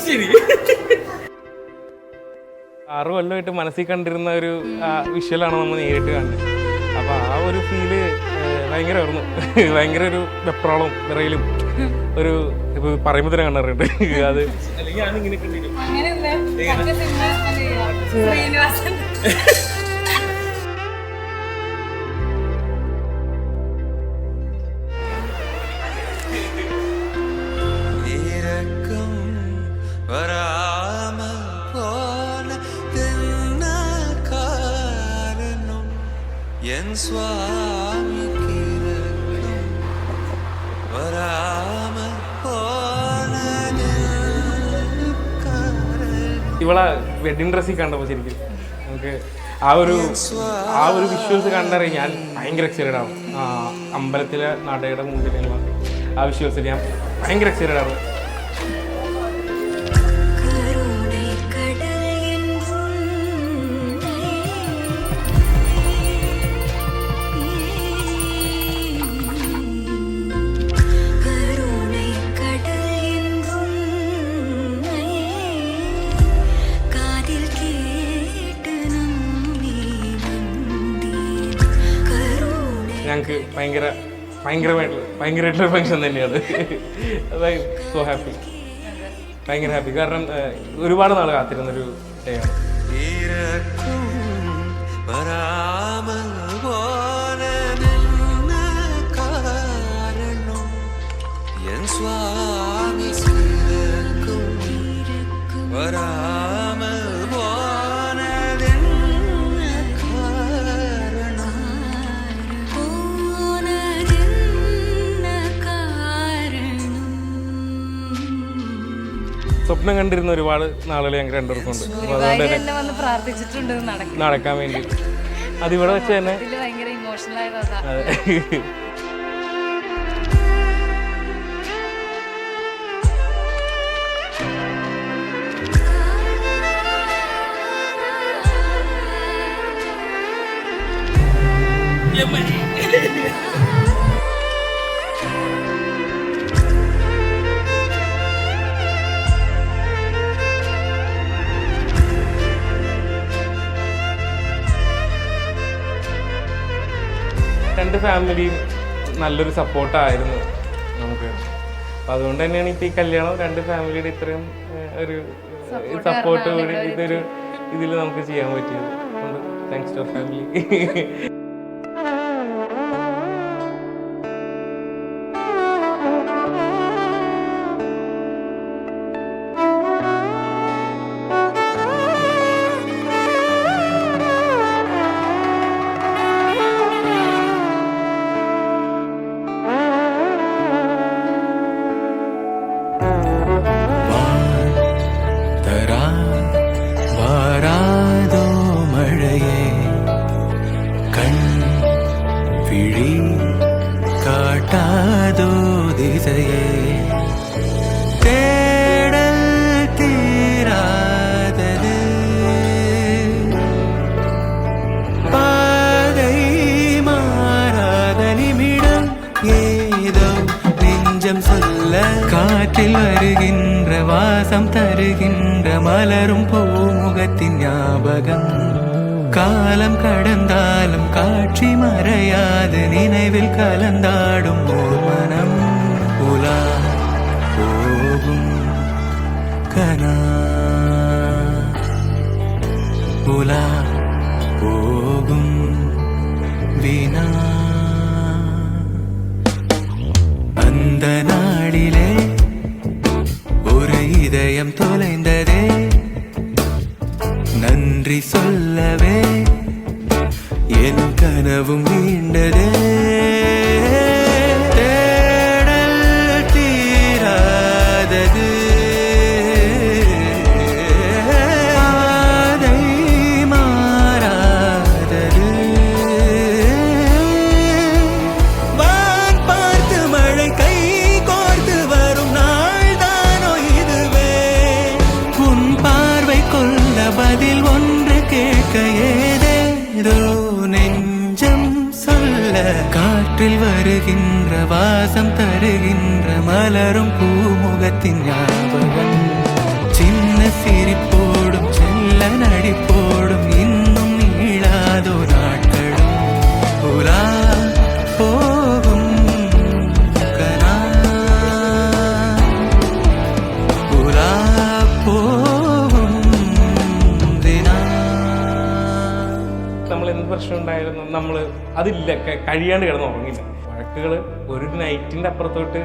ശരി 6 കൊല്ലമായിട്ട് മനസ്സിൽ കണ്ടിരുന്ന ഒരു വിഷ്വലാണ് നമ്മൾ നേരിട്ട് കണ്ടത്. അപ്പോൾ ആ ഒരു ഫീല് ഭയങ്കരമായിരുന്നു. ഭയങ്കര ഒരു വെപ്രാളവും വിറയിലും ഒരു ഇപ്പോൾ പറയുമ്പോൾ തന്നെ കാണാറുണ്ട്. അത് അല്ലെങ്കിൽ ഞാനിങ്ങനെ കണ്ടിരുന്നു. ഇവളെ വെഡിങ് ഡ്രസ്സിൽ കണ്ടപ്പോൾ ശരിക്കും നമുക്ക് ആ ഒരു വിഷ്വൽസ് കണ്ടറിയാൻ ഞാൻ ഭയങ്കര എക്സൈറ്റഡ് ആവും. അമ്പലത്തിലെ നടയുടെ മുമ്പിലുള്ള ആ വിഷ്വൽസ് ഞാൻ ഭയങ്കര എക്സൈറ്റഡ് ആവും. ഞങ്ങൾക്ക് ഭയങ്കരമായിട്ടുള്ള ഫംഗ്ഷൻ തന്നെയാണ്. സോ ഹാപ്പി, ഭയങ്കര ഹാപ്പി. കാരണം ഒരുപാട് നാൾ കാത്തിരുന്നൊരു ഡേ ആണ്. സ്വപ്നം കണ്ടിരുന്ന ഒരുപാട് നാളുകൾ ഞങ്ങൾക്ക് രണ്ടുപേർക്കും ഉണ്ട്. അപ്പോൾ അതുകൊണ്ട് തന്നെ നടക്കാൻ വേണ്ടി അതിവിടെ വെച്ച് തന്നെ രണ്ട് ഫാമിലിയും നല്ലൊരു സപ്പോർട്ടായിരുന്നു നമുക്ക്. അപ്പം അതുകൊണ്ട് തന്നെയാണ് ഇപ്പോൾ ഈ കല്യാണം രണ്ട് ഫാമിലിയുടെ ഇത്രയും ഒരു സപ്പോർട്ട് കൂടി ഇതിൽ നമുക്ക് ചെയ്യാൻ പറ്റിയത്. Thanks to family. காற்றில் வருகின்ற வாசம் தருகின்ற மலரும் பூமுகத்தின் ஞாபகம். காலம் கடந்தாலும் காட்சி மறையாது நினைவில் கலந்தாடும் ஓர் மனம். உலா போகும் கனா உலா போகும் வினா. அந்த நாளிலே ஒரு இதயம் தொலைந்ததே, நன்றி சொல்லவே என் கனவும் மீண்டதே. தேடல் தீராதது காற்றில் வருகின்ற வாசம் தருகின்ற மலரும் பூமுகத்தின் ஞாபகம் சின்ன சிரிப்போடும் செல்ல நடிப்போடும் இன்னும் நீளாதோ நாட்களும் உலா போகும் கனா உலா போகும் ദിനാ നമ്മൾ എന്ത് പ്രശ്നം ഉണ്ടായിരുന്നു നമ്മൾ അതില്ല കഴിയാണ്ട് കിടന്ന് ഉറങ്ങില്ല. വഴക്കുകൾ ഒരു നൈറ്റിൻ്റെ അപ്പുറത്തോട്ട്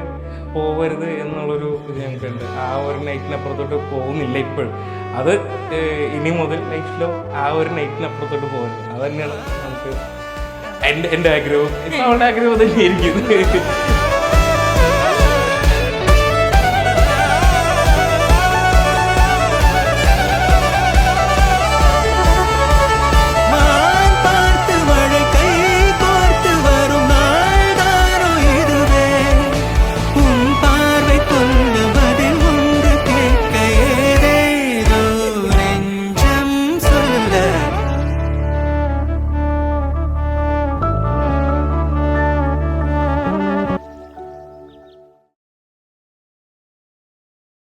പോകരുത് എന്നുള്ളൊരു ഇത് ഞങ്ങൾക്കുണ്ട്. ആ ഒരു നൈറ്റിന് അപ്പുറത്തോട്ട് പോകുന്നില്ല ഇപ്പോഴും. അത് ഇനി മുതൽ ലൈഫിലോ ആ ഒരു നൈറ്റിന് അപ്പുറത്തോട്ട് പോകുന്നത് അത് തന്നെയാണ് നമുക്ക് എൻ്റെ ആഗ്രഹവും. ഇപ്പം അവളുടെ ആഗ്രഹം തന്നെയായിരിക്കും.